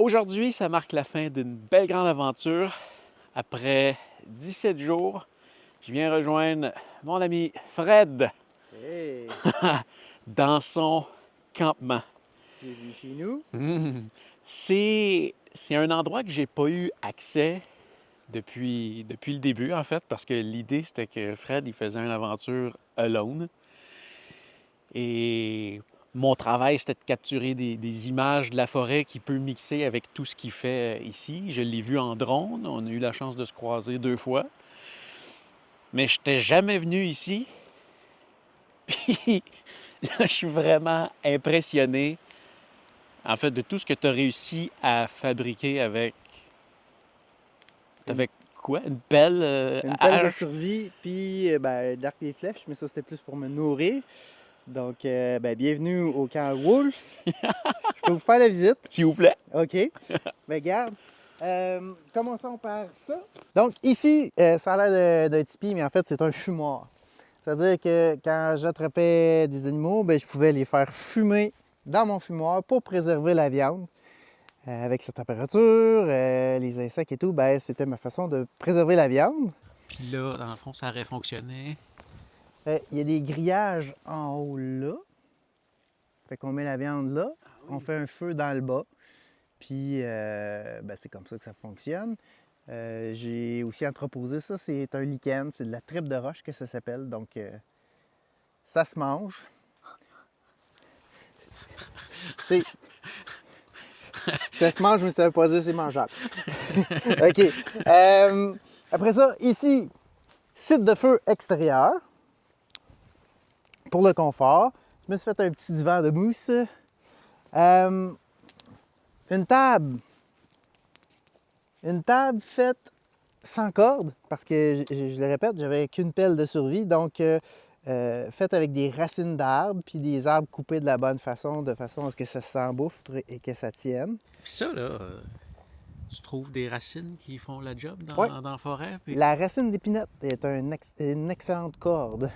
Aujourd'hui, ça marque la fin d'une belle grande aventure. Après 17 jours, je viens rejoindre mon ami Fred Hey, dans son campement. bienvenue chez nous. C'est un endroit que j'ai pas eu accès depuis le début, en fait, parce que l'idée, c'était que Fred, il faisait une aventure alone. Et mon travail, c'était de capturer des images de la forêt qui peut mixer avec tout ce qu'il fait ici. Je l'ai vu en drone. On a eu la chance de se croiser 2 fois. Mais je n'étais jamais venu ici. Puis là, je suis vraiment impressionné, en fait, de tout ce que tu as réussi à fabriquer avec... Avec quoi? Une pelle Une pelle de hache? survie, puis de l'arc et flèches, mais ça c'était plus pour me nourrir. Donc, bienvenue au camp Wolf. Je peux vous faire la visite. S'il vous plaît. OK. Regarde. Commençons par ça. Donc, ici, ça a l'air d'un tipi, mais en fait, c'est un fumoir. C'est-à-dire que quand j'attrapais des animaux, je pouvais les faire fumer dans mon fumoir pour préserver la viande. Avec la température, les insectes et tout, c'était ma façon de préserver la viande. Puis là, dans le fond, ça aurait fonctionné. Il y a des grillages en haut là. Fait qu'on met la viande là, on fait un feu dans le bas. Puis c'est comme ça que ça fonctionne. J'ai aussi entreposé ça, c'est un lichen, c'est de la tripe de roche que ça s'appelle. Donc ça se mange. Tu sais, ça se mange, mais ça veut pas dire que c'est mangeable. OK. Après ça, ici, site de feu extérieur. Pour le confort, je me suis fait un petit divan de mousse. Une table. Une table faite sans corde, parce que, je le répète, j'avais qu'une pelle de survie. Donc, faite avec des racines d'arbres, puis des arbres coupés de la bonne façon, de façon à ce que ça s'embouffe et que ça tienne. Puis ça, là, tu trouves des racines qui font la job Ouais. dans la forêt? Puis... La racine d'épinette est une excellente corde.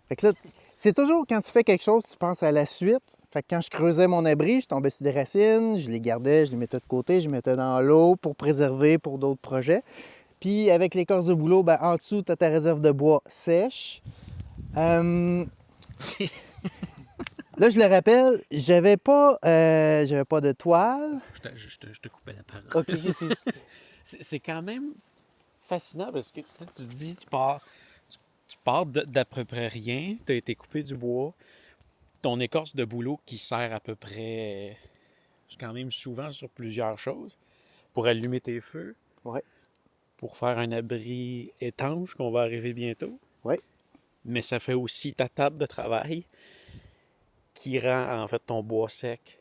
Fait que là, c'est toujours quand tu fais quelque chose, tu penses à la suite. Fait que quand je creusais mon abri, je tombais sur des racines, je les gardais, je les mettais de côté, je les mettais dans l'eau pour préserver pour d'autres projets. Puis avec l'écorce de bouleau, en dessous, tu as ta réserve de bois sèche. Là, je le rappelle, j'avais pas de toile. Je te coupais la parole. OK, qu'est-ce que C'est quand même fascinant parce que tu te dis, tu pars d'à peu près rien, tu as été coupé du bois, ton écorce de bouleau qui sert à peu près, quand même souvent sur plusieurs choses, pour allumer tes feux, Ouais. pour faire un abri étanche qu'on va arriver bientôt. Ouais. Mais ça fait aussi ta table de travail qui rend en fait ton bois sec,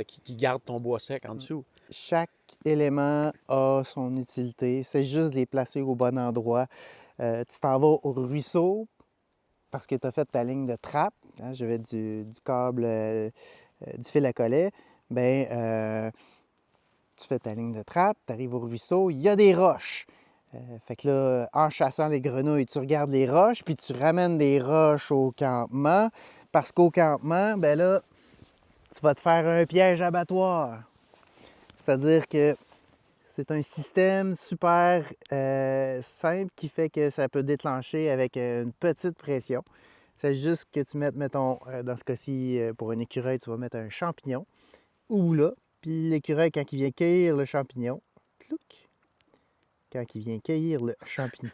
qui garde ton bois sec en dessous. Chaque élément a son utilité. C'est juste de les placer au bon endroit. Tu t'en vas au ruisseau parce que tu as fait ta ligne de trappe. Hein, j'avais du câble, du fil à collet. Tu fais ta ligne de trappe, tu arrives au ruisseau, il y a des roches. Fait que là, en chassant les grenouilles, tu regardes les roches, puis tu ramènes des roches au campement. Parce qu'au campement, là, tu vas te faire un piège abattoir. C'est-à-dire que c'est un système super simple qui fait que ça peut déclencher avec une petite pression. C'est juste que tu mettes, mettons, dans ce cas-ci, pour un écureuil, tu vas mettre un champignon ou là, puis l'écureuil, quand il vient cueillir le champignon, clouc, quand il vient cueillir le champignon.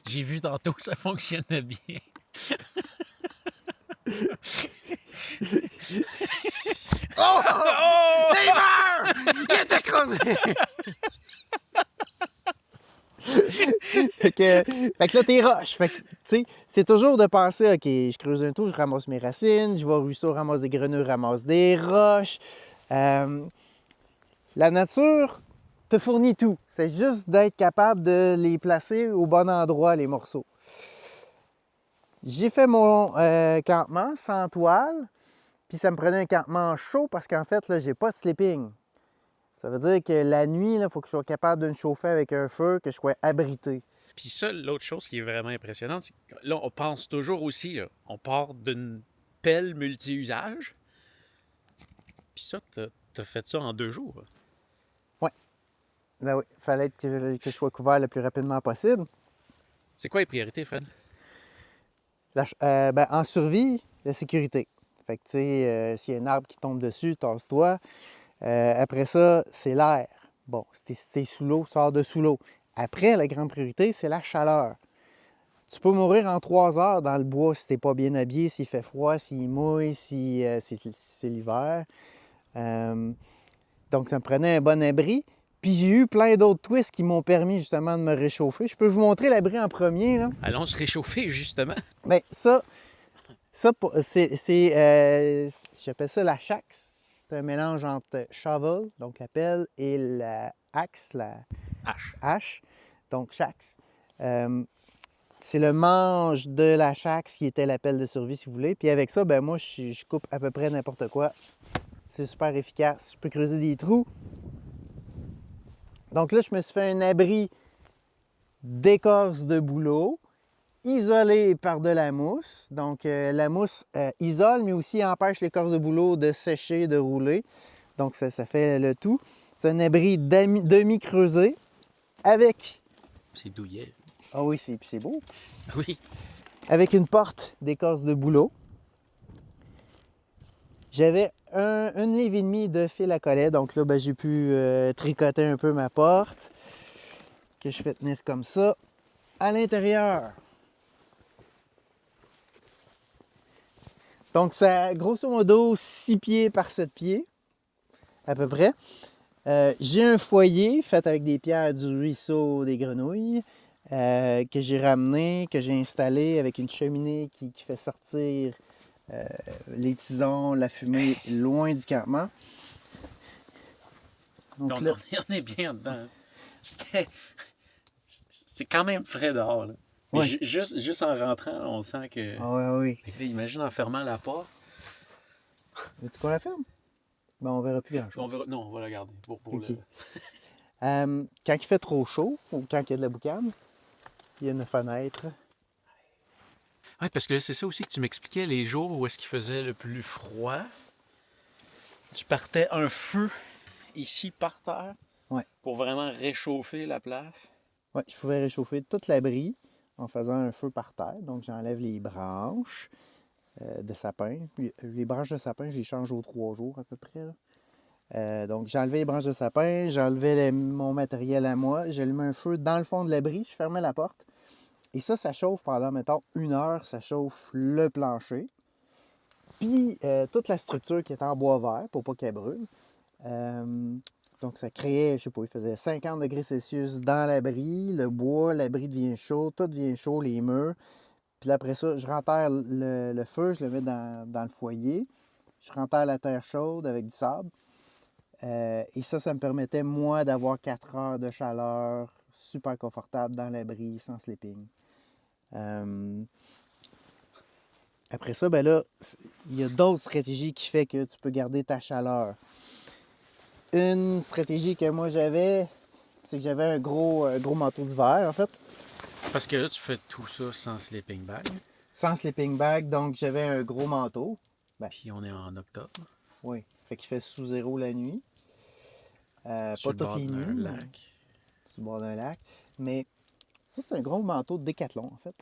J'ai vu tantôt que ça fonctionnait bien. Oh! Oh! Il meurt! Il est écrasé! fait que là, t'es roches. Fait que, tu sais, c'est toujours de penser, OK, je creuse un trou, je ramasse mes racines, je vais au ruisseau, ramasse des grenouilles, ramasse des roches. La nature te fournit tout. C'est juste d'être capable de les placer au bon endroit, les morceaux. J'ai fait mon campement sans toile, puis ça me prenait un campement chaud parce qu'en fait, là, j'ai pas de sleeping. Ça veut dire que la nuit, il faut que je sois capable de me chauffer avec un feu, que je sois abrité. Puis ça, l'autre chose qui est vraiment impressionnante, c'est que là, on pense toujours aussi, là, on part d'une pelle multi-usage, puis ça, t'as fait ça en 2 jours. Ben oui, il fallait que je sois couvert le plus rapidement possible. C'est quoi les priorités, Fred? Ben, en survie, la sécurité. Fait que, tu sais, s'il y a un arbre qui tombe dessus, tasse-toi. Après ça, c'est l'air. Bon, si t'es sous l'eau, sors de sous l'eau. Après, la grande priorité, c'est la chaleur. Tu peux mourir en 3 heures dans le bois si t'es pas bien habillé, s'il fait froid, s'il mouille, si c'est l'hiver. Donc, ça me prenait un bon abri. Puis j'ai eu plein d'autres twists qui m'ont permis justement de me réchauffer. Je peux vous montrer l'abri en premier, là. Allons se réchauffer, justement. Bien, j'appelle ça la Shax. C'est un mélange entre shovel, donc la pelle, et la axe, la hache, donc Shax. C'est le manche de la Shax qui était la pelle de survie, si vous voulez. Puis avec ça, ben moi, je coupe à peu près n'importe quoi. C'est super efficace. Je peux creuser des trous. Donc là, je me suis fait un abri d'écorce de bouleau, isolé par de la mousse. Donc la mousse isole, mais aussi empêche l'écorce de bouleau de sécher, de rouler. Donc ça fait le tout. C'est un abri demi-creusé avec... C'est douillet. Ah oui, c'est beau. Oui. Avec une porte d'écorce de bouleau. J'avais 1,5 livre de fil à collet. Donc là, ben, j'ai pu tricoter un peu ma porte que je fais tenir comme ça. À l'intérieur. Donc ça, grosso modo, 6 pieds par 7 pieds, à peu près. J'ai un foyer fait avec des pierres du ruisseau des Grenouilles que j'ai ramené, que j'ai installé avec une cheminée qui fait sortir les tisons, la fumée loin du campement. Donc là, on est bien dedans. C'est quand même frais dehors. Là. Ouais. Juste en rentrant, on sent que... Ah oui. Fait que là, imagine en fermant la porte. Veux-tu qu'on la ferme? Ben, on verra plus grand-chose. Non, on va la garder. Pour Ok. le... Quand il fait trop chaud ou quand il y a de la boucane, il y a une fenêtre. Oui, parce que là, c'est ça aussi que tu m'expliquais, les jours où est-ce qu'il faisait le plus froid. Tu partais un feu ici par terre pour vraiment réchauffer la place. Oui, je pouvais réchauffer tout l'abri en faisant un feu par terre. Donc, j'enlève les branches de sapin. Puis, les branches de sapin, je les change aux 3 jours à peu près. Donc, j'enlevais les branches de sapin, j'enlevais mon matériel à moi, j'allumais un feu dans le fond de l'abri, je fermais la porte. Et ça chauffe pendant, mettons, 1 heure, ça chauffe le plancher. Puis, toute la structure qui est en bois vert pour pas qu'elle brûle. Donc, ça créait, je sais pas, il faisait 50 degrés Celsius dans l'abri, le bois, l'abri devient chaud, tout devient chaud, les murs. Puis après ça, je renterre le feu, je le mets dans le foyer. Je renterre la terre chaude avec du sable. Et ça me permettait, moi, d'avoir 4 heures de chaleur super confortable dans l'abri, sans sleeping. Après ça, ben là, il y a d'autres stratégies qui font que tu peux garder ta chaleur. Une stratégie que moi j'avais, c'est que j'avais un gros manteau d'hiver, en fait. Parce que là, tu fais tout ça sans sleeping bag. Sans sleeping bag, donc j'avais un gros manteau. Puis on est en octobre. Oui, fait qu'il fait sous zéro la nuit. Pas toutes les nuits. Sur le lac. Sur le bord d'un lac. Mais ça, c'est un gros manteau de Décathlon, en fait.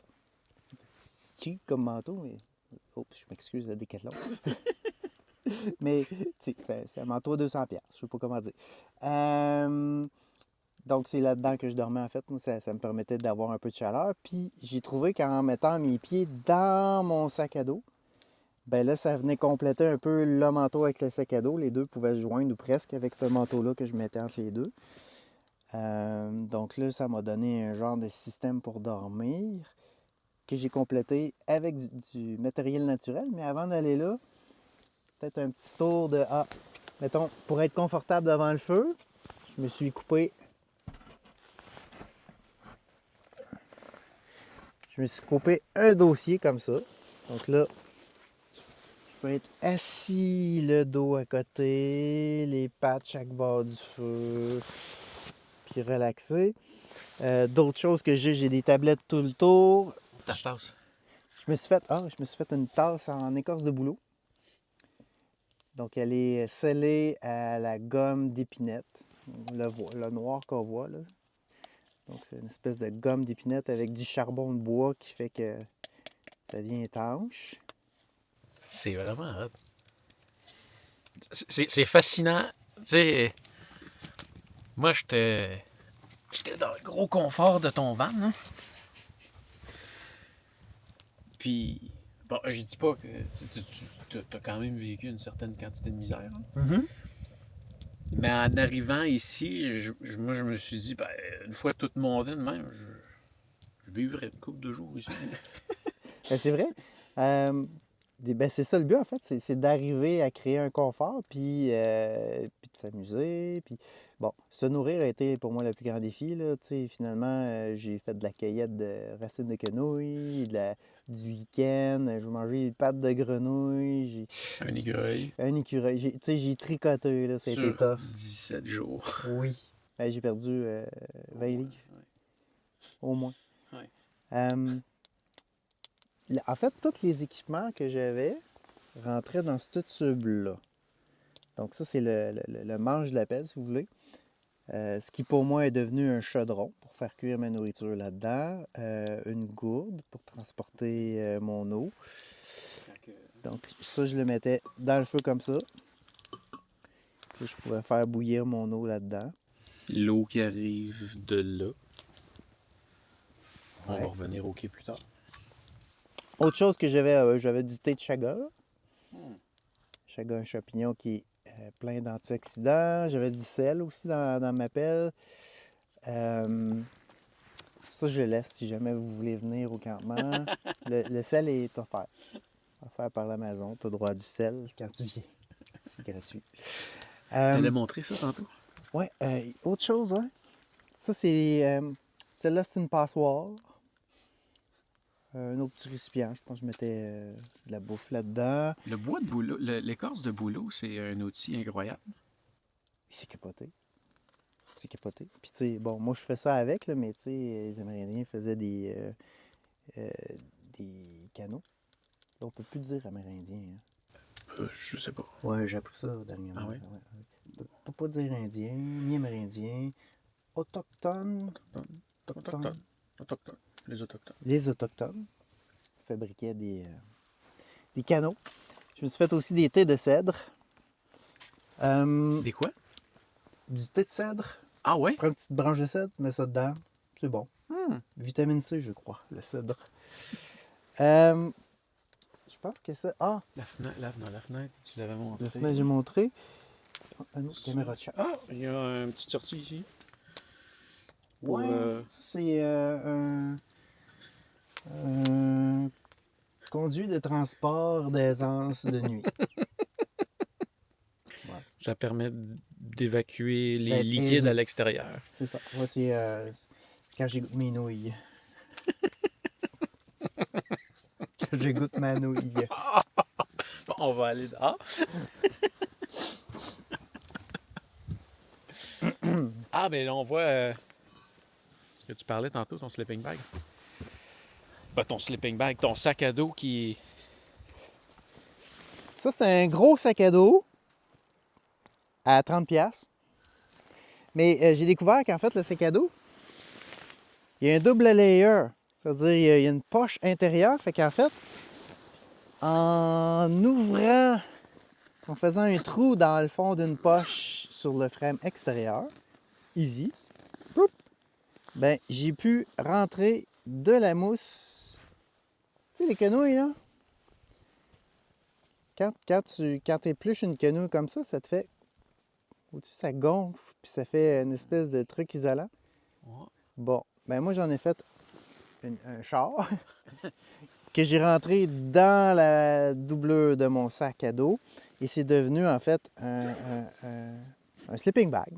C'est cheap comme manteau, mais... Oups, je m'excuse, le Décathlon. Mais, c'est un manteau à 200$. Je sais pas comment dire. Donc, c'est là-dedans que je dormais, en fait. Moi, ça me permettait d'avoir un peu de chaleur. Puis, j'ai trouvé qu'en mettant mes pieds dans mon sac à dos, ben là, ça venait compléter un peu le manteau avec le sac à dos. Les deux pouvaient se joindre ou presque avec ce manteau-là que je mettais entre les deux. Donc là, ça m'a donné un genre de système pour dormir que j'ai complété avec du matériel naturel. Mais avant d'aller là, peut-être un petit tour de... mettons, pour être confortable devant le feu, je me suis coupé... Je me suis coupé un dossier comme ça. Donc là, je peux être assis, le dos à côté, les pattes chaque bord du feu, puis relaxer. D'autres choses que j'ai des tablettes tout le tour. Ta tasse. Je me suis fait une tasse en écorce de bouleau. Donc, elle est scellée à la gomme d'épinette. Le noir qu'on voit, là. Donc, c'est une espèce de gomme d'épinette avec du charbon de bois qui fait que ça devient étanche. C'est vraiment hot. C'est fascinant. Tu sais, moi, j'étais dans le gros confort de ton van, hein. Puis, bon, je dis pas que tu as quand même vécu une certaine quantité de misère, hein. Mais en arrivant ici, moi, je me suis dit, ben, une fois tout monté de même, je vivrais une couple de jours ici. Ben, c'est vrai. Ben, c'est ça le but, en fait, c'est d'arriver à créer un confort, puis de s'amuser. Puis, bon, se nourrir a été pour moi le plus grand défi, là. Tu sais, finalement, j'ai fait de la cueillette de racines de quenouille, du lichen, j'ai mangé des pattes de grenouille, Un écureuil un écureuil. Tu sais, j'ai tricoté, là, ça a été sur tough. 17 jours. Oui. Ben, j'ai perdu 20 livres, Ouais. au moins. Ouais. En fait, tous les équipements que j'avais rentraient dans ce tube-là. Donc ça, c'est le manche de la pelle, si vous voulez. Ce qui, pour moi, est devenu un chaudron pour faire cuire ma nourriture là-dedans. Une gourde pour transporter mon eau. Donc ça, je le mettais dans le feu comme ça. Puis je pouvais faire bouillir mon eau là-dedans. L'eau qui arrive de là. On Ouais. va revenir au quai plus tard. Autre chose que j'avais du thé de chaga. Chaga, un champignon qui est plein d'antioxydants. J'avais du sel aussi dans ma pelle. Ça, je laisse si jamais vous voulez venir au campement. Le sel est offert. Offert par la maison. Tu as droit à du sel quand tu viens. C'est gratuit. T'allais montrer ça tantôt? Ouais, autre chose, ouais. Ça, c'est. Celle-là, c'est une passoire. Un autre petit récipient. Je pense que je mettais de la bouffe là-dedans. Le bois de bouleau, l'écorce de bouleau, c'est un outil incroyable. C'est capoté. C'est capoté. Puis, tu sais, bon, moi, je fais ça avec, là, mais tu sais, les Amérindiens faisaient des canaux. Là, on peut plus dire Amérindien. Hein. Je sais pas. Ouais, j'ai appris ça dernièrement. Ah ouais? On peut pas dire Indien, ni Amérindien. Autochtone. Autochtone. Les autochtones. Les Autochtones fabriquaient des canaux. Je me suis fait aussi des thés de cèdre. Des quoi? Du thé de cèdre. Ah ouais? Tu prends une petite branche de cèdre, tu mets ça dedans. C'est bon. Hmm. Vitamine C, je crois, le cèdre. Je pense que ça... Ah, La fenêtre, tu l'avais montré. la fenêtre, j'ai montré. Une autre caméra de chat. Ah, il y a une petite sortie ici. Pour, Ouais, c'est un conduit de transport d'aisance de nuit. Ça permet d'évacuer les D'être liquides aisé. à l'extérieur. C'est ça. Moi, c'est quand j'égoutte mes nouilles. Quand j'égoutte ma nouille. Bon, on va aller dehors. Ah, ben là, on voit ce que tu parlais tantôt, ton sleeping bag. Pas ton sleeping bag, ton sac à dos qui... Ça, c'est un gros sac à dos à 30$. Mais j'ai découvert qu'en fait, le sac à dos, il y a un double layer. C'est-à-dire, il y a une poche intérieure. Fait qu'en fait, en ouvrant, en faisant un trou dans le fond d'une poche sur le frame extérieur, easy, ben, j'ai pu rentrer de la mousse. Tu sais, les quenouilles, là? Quand tu épluches une quenouille comme ça te fait... Au-dessus, ça gonfle, puis ça fait une espèce de truc isolant. Ouais. Bon, ben moi, j'en ai fait un char que j'ai rentré dans la doublure de mon sac à dos. Et c'est devenu, en fait, un sleeping bag.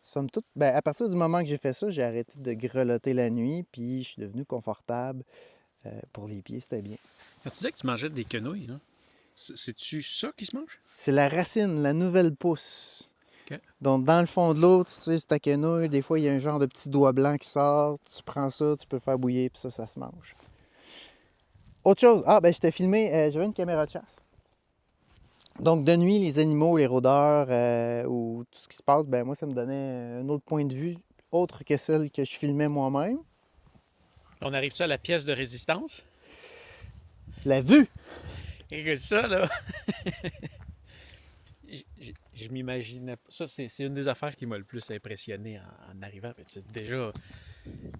Somme toute, ben, à partir du moment que j'ai fait ça, j'ai arrêté de grelotter la nuit, puis je suis devenu confortable. Pour les pieds, c'était bien. Quand tu disais que tu mangeais des quenouilles, là, c'est-tu ça qui se mange? C'est la racine, la nouvelle pousse. OK. Donc, dans le fond de l'eau, tu sais, ta quenouille, des fois, il y a un genre de petit doigt blanc qui sort. Tu prends ça, tu peux faire bouillir, puis ça se mange. Autre chose, ben, je t'ai filmé, j'avais une caméra de chasse. Donc, de nuit, les animaux, les rôdeurs ou tout ce qui se passe, ben moi, ça me donnait un autre point de vue, autre que celle que je filmais moi-même. On arrive-tu à la pièce de résistance? La vue! Et que ça, là, je m'imaginais pas. Ça, c'est une des affaires qui m'a le plus impressionné en arrivant. Déjà,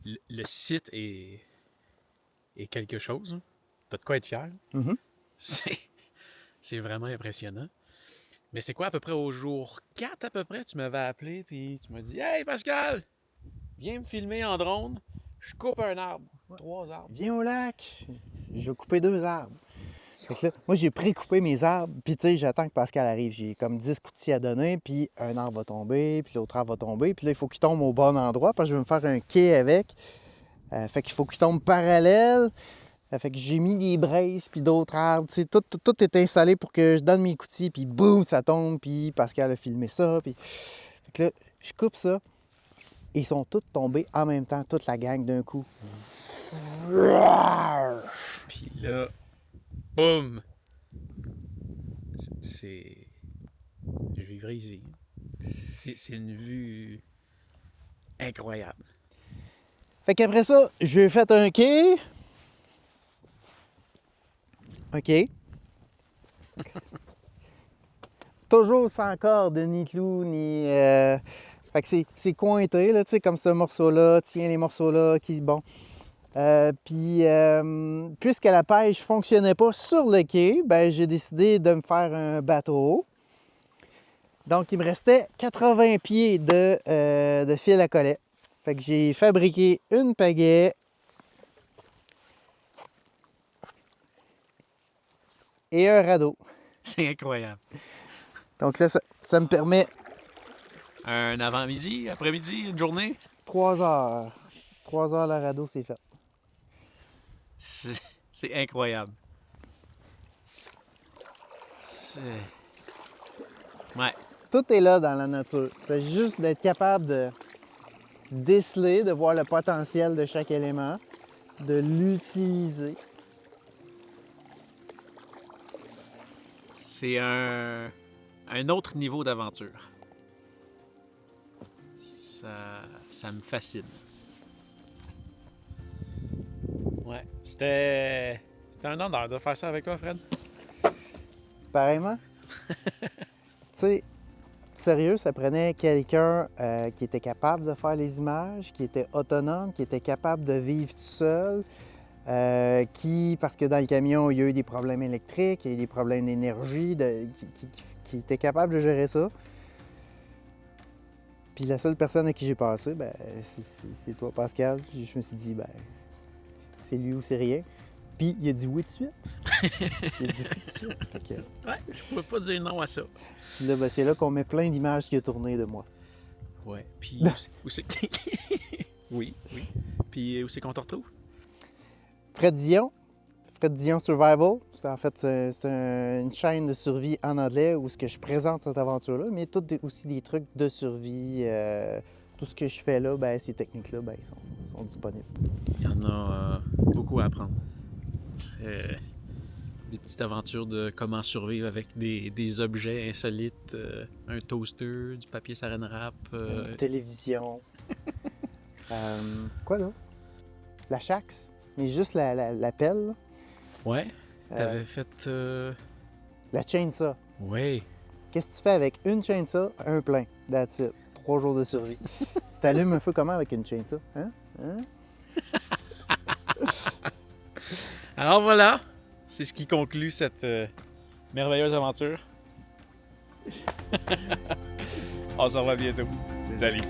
le site est quelque chose. Hein. T'as de quoi être fier. Mhm. C'est vraiment impressionnant. Mais c'est quoi, à peu près au jour 4, à peu près, tu m'avais appelé, puis tu m'as dit « Hey, Pascal, viens me filmer en drone. Je coupe un arbre. 3 arbres. Viens au lac! Je vais couper 2 arbres. » Fait que là, moi, j'ai pré-coupé mes arbres, puis tu sais, j'attends que Pascal arrive. J'ai comme 10 coups à donner, puis un arbre va tomber, puis l'autre arbre va tomber, puis là, il faut qu'il tombe au bon endroit, parce que je vais me faire un quai avec. Fait qu'il faut qu'il tombe parallèle. Fait que j'ai mis des braises, puis d'autres arbres, tu sais, tout est installé pour que je donne mes coutilles, puis boum, ça tombe, puis Pascal a filmé ça, puis... Fait que là, je coupe ça, et ils sont tous tombés en même temps, toute la gang d'un coup. Puis là, boum! C'est... Je vivrai ici. C'est une vue incroyable. Fait qu'après ça, j'ai fait un quai. OK. Toujours sans corde, ni clou, ni... Fait que c'est cointé, là, tu sais, comme ce morceau-là, tiens les morceaux-là, qui... Bon. Puis, puisque la pêche ne fonctionnait pas sur le quai, ben j'ai décidé de me faire un bateau. Donc, il me restait 80 pieds de fil à collet. Fait que j'ai fabriqué une pagaie et un radeau. C'est incroyable. Donc là, ça me permet Un avant-midi, après-midi, une journée? 3 heures. 3 heures, le radeau, c'est fait. C'est incroyable. Ouais. Tout est là dans la nature. C'est juste d'être capable de déceler, de voir le potentiel de chaque élément, de l'utiliser. C'est un autre niveau d'aventure. Ça me fascine. Ouais. C'était un honneur de faire ça avec toi, Fred. Pareillement. Tu sais, sérieux, ça prenait quelqu'un qui était capable de faire les images, qui était autonome, qui était capable de vivre tout seul, parce que dans le camion, il y a eu des problèmes électriques, il y a eu des problèmes d'énergie, qui était capable de gérer ça. Puis la seule personne à qui j'ai passé, ben, c'est toi, Pascal. Je me suis dit, ben, c'est lui ou c'est rien. Puis il a dit oui tout de suite. Il a dit oui tout de suite. Fait que... Ouais, je pouvais pas dire non à ça. Puis là, ben, c'est là qu'on met plein d'images qui a tourné de moi. Ouais, puis où c'est... Oui. Puis où c'est qu'on te retrouve? Fred Dion Survival. En fait, c'est une chaîne de survie en anglais où ce que je présente cette aventure-là, mais tout aussi des trucs de survie. Tout ce que je fais là, ben, ces techniques-là, ben, ils sont disponibles. Il y en a beaucoup à apprendre. Des petites aventures de comment survivre avec des objets insolites, un toaster, du papier saran wrap. Une télévision. Quoi là? La Shax, mais juste la pelle. Là. Ouais, t'avais fait... La chainsaw. Ouais. Qu'est-ce que tu fais avec une chainsaw, un plein? That's it. 3 jours de survie. T'allumes un feu comment avec une chainsaw? Hein? Alors voilà, c'est ce qui conclut cette merveilleuse aventure. On se revoit bientôt. Salut.